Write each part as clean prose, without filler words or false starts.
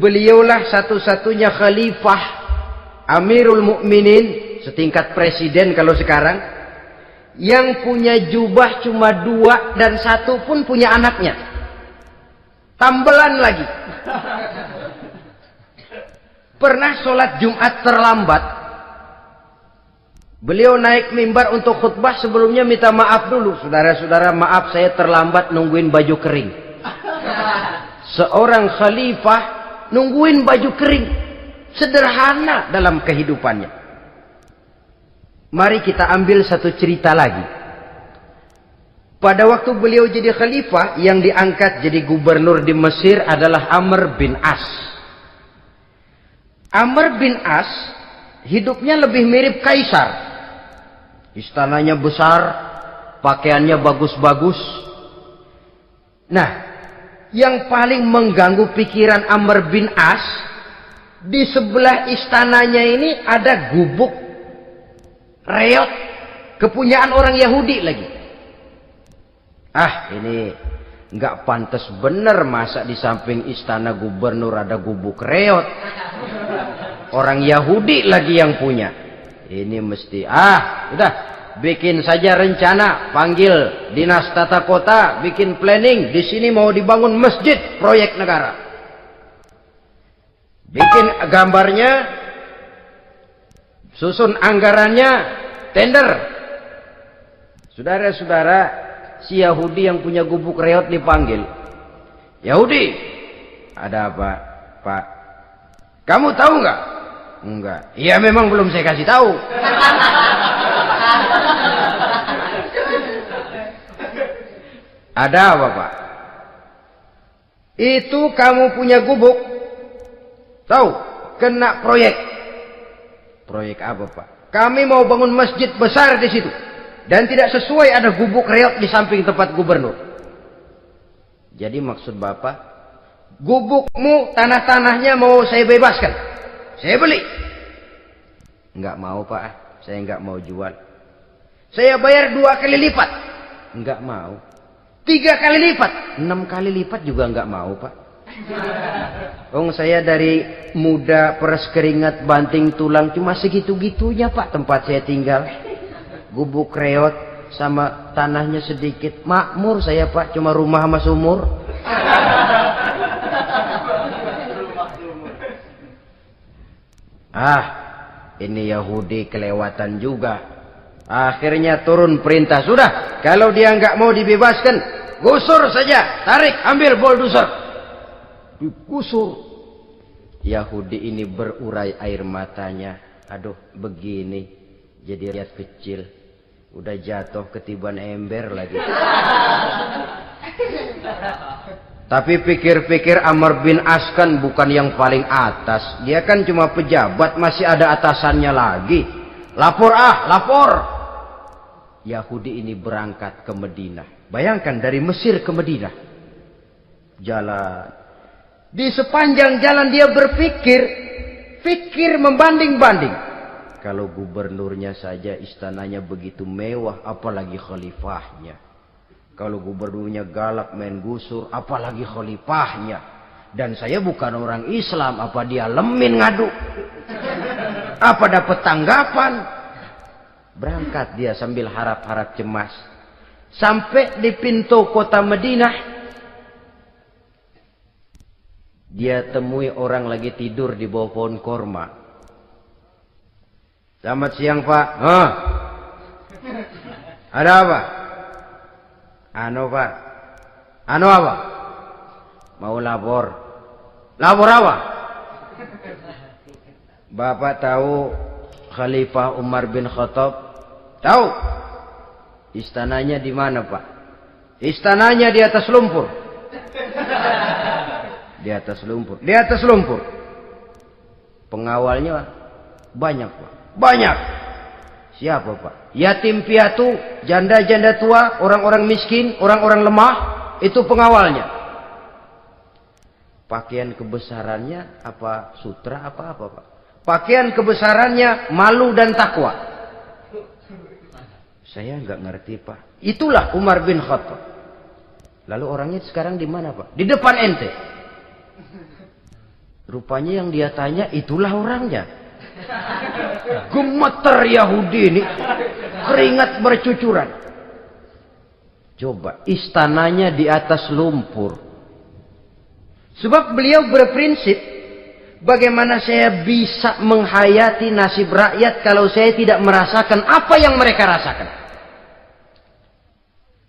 Beliaulah satu-satunya khalifah Amirul Mukminin, setingkat presiden kalau sekarang, yang punya jubah cuma 2 dan 1 pun punya anaknya. Tambelan lagi. Pernah sholat Jumat terlambat. Beliau naik mimbar untuk khutbah, sebelumnya minta maaf dulu. Saudara-saudara, maaf saya terlambat nungguin baju kering. Seorang khalifah nungguin baju kering. Sederhana dalam kehidupannya. Mari kita ambil satu cerita lagi. Pada waktu beliau jadi khalifah, yang diangkat jadi gubernur di Mesir adalah Amr bin As. Amr bin As hidupnya lebih mirip kaisar. Istananya besar, pakaiannya bagus-bagus. Nah, yang paling mengganggu pikiran Amr bin As, di sebelah istananya ini ada gubuk reot kepunyaan orang Yahudi lagi. Ah, ini nggak pantas bener, masa di samping istana gubernur ada gubuk reot. Orang Yahudi lagi yang punya. Ini mesti, udah, bikin saja rencana, panggil dinas tata kota, bikin planning. Di sini mau dibangun masjid, proyek negara. Bikin gambarnya, susun anggarannya, tender. Saudara-saudara, si Yahudi yang punya gubuk reot dipanggil. Yahudi, ada apa, Pak? Kamu tahu nggak? Enggak. Iya, memang belum saya kasih tahu. Ada apa, Pak? Itu kamu punya gubuk. Tahu? Kena proyek. Proyek apa, Pak? Kami mau bangun masjid besar di situ. Dan tidak sesuai ada gubuk reot di samping tempat gubernur. Jadi maksud Bapak, gubukmu, tanah-tanahnya mau saya bebaskan. Saya beli. Enggak mau, Pak. Saya enggak mau jual. Saya bayar 2 kali lipat. Enggak mau. 3 kali lipat. 6 kali lipat juga enggak mau, Pak. Saya dari muda peres keringat banting tulang cuma segitu-gitunya, Pak, tempat saya tinggal. Gubuk reot sama tanahnya sedikit. Makmur saya, Pak, cuma rumah sama sumur. Ini Yahudi kelewatan juga. Akhirnya turun perintah, sudah, kalau dia nggak mau dibebaskan, gusur saja, tarik, ambil bulldozer. Digusur. Yahudi ini berurai air matanya. Aduh, begini jadi rakyat kecil, udah jatuh ketiban ember lagi. Tapi pikir-pikir Amr bin As kan bukan yang paling atas. Dia kan cuma pejabat, masih ada atasannya lagi. Lapor, lapor. Yahudi ini berangkat ke Madinah. Bayangkan dari Mesir ke Madinah. Jalan. Di sepanjang jalan dia berpikir, membanding-banding. Kalau gubernurnya saja istananya begitu mewah, apalagi khalifahnya. Kalau gubernurnya galak main gusur, apalagi khalifahnya. Dan saya bukan orang Islam, apa dia lemin ngadu? Apa dapat tanggapan? Berangkat dia sambil harap-harap cemas. Sampai di pintu kota Madinah, dia temui orang lagi tidur di bawah pohon korma. Selamat siang, Pak. Ada apa? Pak. Apa? Mau lapor. Lapor apa? Bapak tahu Khalifah Umar bin Khattab? Tahu? Istananya di mana, Pak? Istananya di atas lumpur. Di atas lumpur. Di atas lumpur. Pengawalnya banyak, Pak. Banyak. Siapa, Pak? Yatim piatu, janda-janda tua, orang-orang miskin, orang-orang lemah, itu pengawalnya. Pakaian kebesarannya apa sutra apa, Pak? Pakaian kebesarannya malu dan takwa. Saya nggak ngerti, Pak. Itulah Umar bin Khattab. Lalu orangnya sekarang di mana, Pak? Di depan ente. Rupanya yang dia tanya itulah orangnya. Gemeter Yahudi ini, keringat bercucuran. Coba, istananya di atas lumpur. Sebab beliau berprinsip, bagaimana saya bisa menghayati nasib rakyat kalau saya tidak merasakan apa yang mereka rasakan?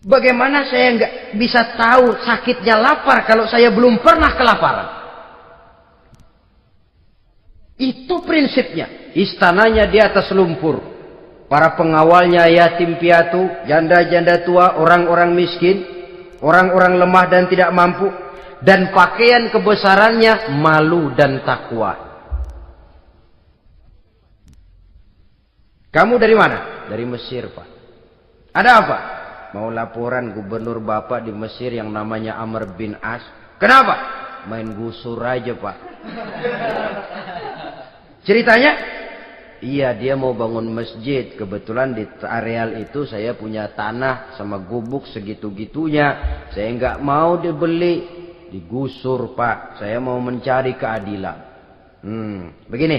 Bagaimana saya nggak bisa tahu sakitnya lapar kalau saya belum pernah kelaparan? Itu prinsipnya. Istananya di atas lumpur. Para pengawalnya yatim piatu, janda-janda tua, orang-orang miskin, orang-orang lemah dan tidak mampu. Dan pakaian kebesarannya malu dan takwa. Kamu dari mana? Dari Mesir, Pak. Ada apa? Mau laporan gubernur Bapak di Mesir yang namanya Amr bin As. Kenapa? Main gusur aja, Pak. Ceritanya? Iya, dia mau bangun masjid. Kebetulan di areal itu saya punya tanah sama gubuk segitu-gitunya. Saya nggak mau dibeli. Digusur, Pak. Saya mau mencari keadilan. Begini.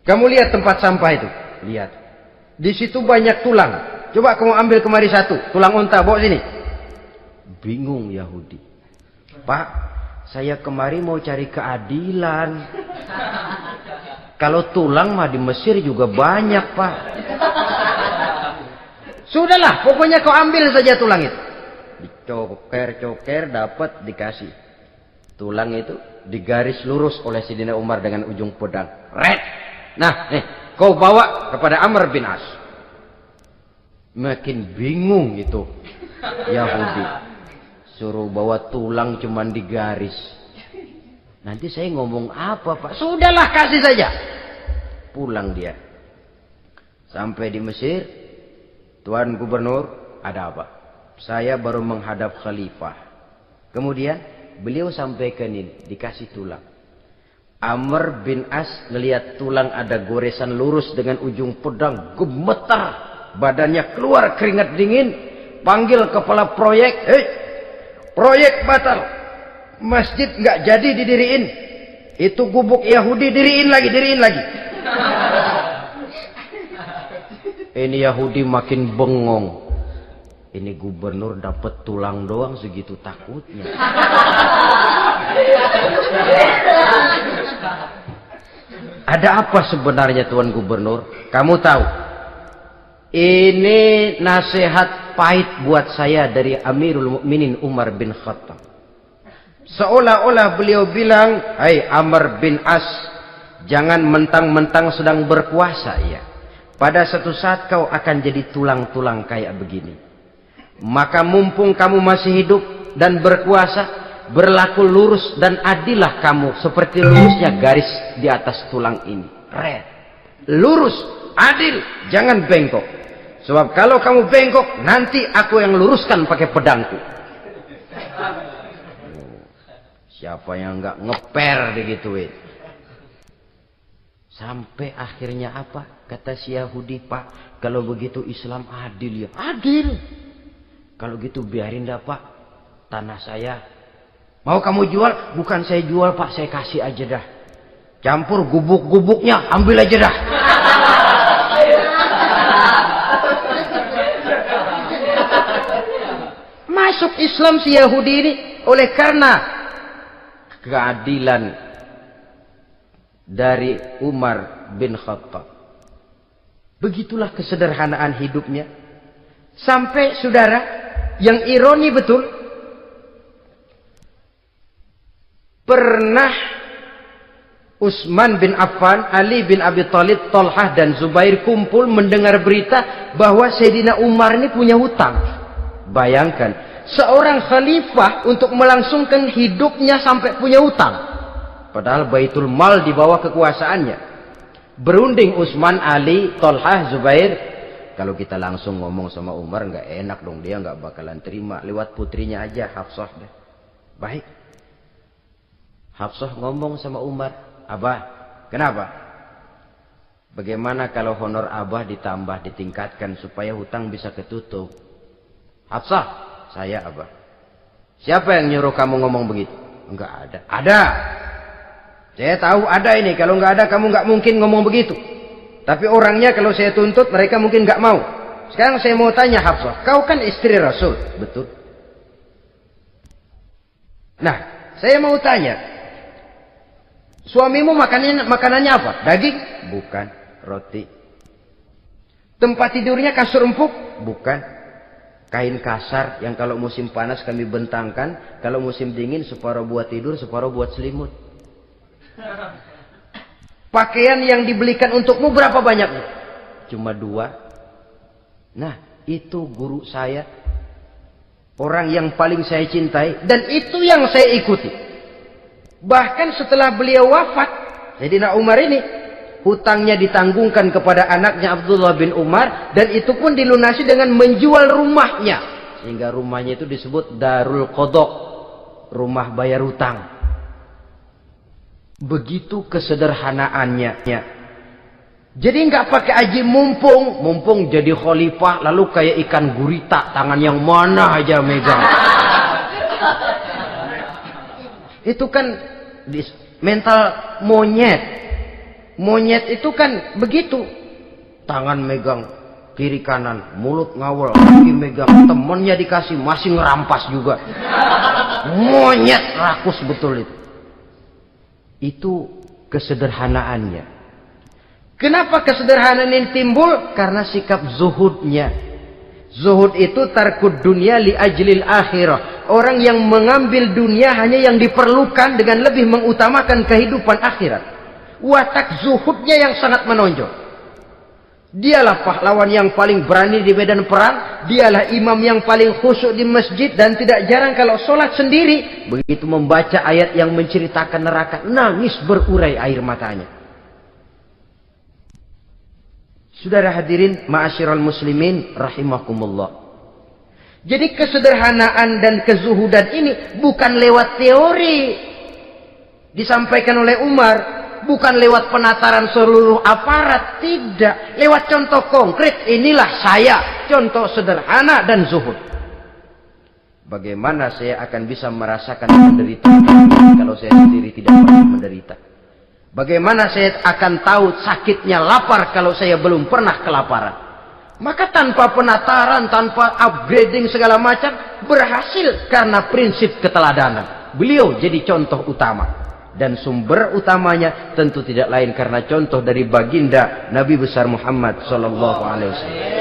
Kamu lihat tempat sampah itu? Lihat. Di situ banyak tulang. Coba kamu ambil kemari satu. Tulang unta, bawa sini. Bingung Yahudi. Pak, saya kemari mau cari keadilan. Kalau tulang mah di Mesir juga banyak, Pak. Sudahlah, pokoknya kau ambil saja tulang itu. Dicoker-coker, dapat, dikasih. Tulang itu digaris lurus oleh Sidina Umar dengan ujung pedang. Red. Nah, nih, kau bawa kepada Amr bin As. Makin bingung itu Yahudi. Suruh bawa tulang cuman digaris. Nanti saya ngomong apa, Pak? Sudahlah, kasih saja. Pulang dia. Sampai di Mesir. Tuan Gubernur, ada apa? Saya baru menghadap khalifah. Kemudian beliau sampaikan ini, dikasih tulang. Amr bin As ngelihat tulang ada goresan lurus dengan ujung pedang, gemetar. Badannya keluar keringat dingin. Panggil kepala proyek. Proyek batal. Masjid nggak jadi didiriin. Itu gubuk Yahudi diriin lagi. Ini Yahudi makin bengong. Ini gubernur dapat tulang doang segitu takutnya. Ada apa sebenarnya Tuan Gubernur? Kamu tahu? Ini nasihat pahit buat saya dari Amirul Mukminin Umar bin Khattab. Seolah-olah beliau bilang, "Hai Amr bin As, jangan mentang-mentang sedang berkuasa ya. Pada suatu saat kau akan jadi tulang-tulang kayak begini. Maka mumpung kamu masih hidup dan berkuasa, berlaku lurus dan adillah kamu seperti lurusnya garis di atas tulang ini. Red. Lurus, adil, jangan bengkok. Sebab kalau kamu bengkok, nanti aku yang luruskan pakai pedangku." Siapa yang nggak ngeper digituin? Sampai akhirnya apa? Kata si Yahudi, "Pak, kalau begitu Islam adil ya." Adil. Kalau gitu biarin dah, Pak. Tanah saya. Mau kamu jual? Bukan saya jual, Pak. Saya kasih aja dah. Campur gubuk-gubuknya. Ambil aja dah. Masuk Islam si Yahudi ini oleh karena keadilan dari Umar bin Khattab. Begitulah kesederhanaan hidupnya. Sampai saudara, yang ironi betul, pernah Utsman bin Affan, Ali bin Abi Thalib, Thalhah dan Zubair kumpul mendengar berita bahwa Sayyidina Umar ini punya hutang. Bayangkan, seorang khalifah untuk melangsungkan hidupnya sampai punya hutang. Padahal Baitul Mal di bawah kekuasaannya. Berunding Utsman, Ali, Thalhah, Zubair. Kalau kita langsung ngomong sama Umar nggak enak dong, dia nggak bakalan terima. Lewat putrinya aja, Hafsah deh. Baik. Hafsah ngomong sama Umar, "Abah, kenapa? Bagaimana kalau honor Abah ditambah, ditingkatkan supaya hutang bisa ketutup?" "Hafsah, saya Abah." "Siapa yang nyuruh kamu ngomong begitu?" "Enggak ada." "Ada." Saya tahu ada ini, kalau nggak ada kamu nggak mungkin ngomong begitu. Tapi orangnya kalau saya tuntut mereka mungkin nggak mau. Sekarang saya mau tanya Hafsah, kau kan istri Rasul, betul? Nah, saya mau tanya, suamimu makanannya apa? Daging? Bukan. Roti. Tempat tidurnya kasur empuk? Bukan. Kain kasar yang kalau musim panas kami bentangkan, kalau musim dingin separuh buat tidur, separuh buat selimut. Pakaian yang dibelikan untukmu berapa banyaknya? Cuma 2. Nah, itu guru saya. Orang yang paling saya cintai. Dan itu yang saya ikuti. Bahkan setelah beliau wafat, Sayyidina Umar ini, hutangnya ditanggungkan kepada anaknya Abdullah bin Umar. Dan itu pun dilunasi dengan menjual rumahnya. Sehingga rumahnya itu disebut Darul Qadha, rumah bayar hutang. Begitu kesederhanaannya. Jadi nggak pakai aji mumpung jadi khalifah lalu kayak ikan gurita, tangan yang mana aja megang. Itu kan mental monyet. Monyet itu kan begitu. Tangan megang kiri kanan, mulut ngawal, kaki megang, temennya dikasih masih ngerampas juga. Monyet rakus betul itu. Itu kesederhanaannya. Kenapa kesederhanaan ini timbul? Karena sikap zuhudnya. Zuhud itu tarkud dunia li ajlil akhirah. Orang yang mengambil dunia hanya yang diperlukan dengan lebih mengutamakan kehidupan akhirat. Watak zuhudnya yang sangat menonjol. Dialah pahlawan yang paling berani di medan perang. Dialah imam yang paling khusyuk di masjid. Dan tidak jarang kalau sholat sendiri, begitu membaca ayat yang menceritakan neraka, nangis berurai air matanya. Saudara hadirin ma'asyiral muslimin rahimakumullah. Jadi kesederhanaan dan kezuhudan ini bukan lewat teori disampaikan oleh Umar. Bukan lewat penataran seluruh aparat, tidak. Lewat contoh konkret, inilah saya. Contoh sederhana dan zuhud. Bagaimana saya akan bisa merasakan penderitaan kalau saya sendiri tidak pernah menderita? Bagaimana saya akan tahu sakitnya lapar kalau saya belum pernah kelaparan? Maka tanpa penataran, tanpa upgrading segala macam, berhasil karena prinsip keteladanan. Beliau jadi contoh utama. Dan sumber utamanya tentu tidak lain karena contoh dari baginda Nabi besar Muhammad sallallahu alaihi wasallam.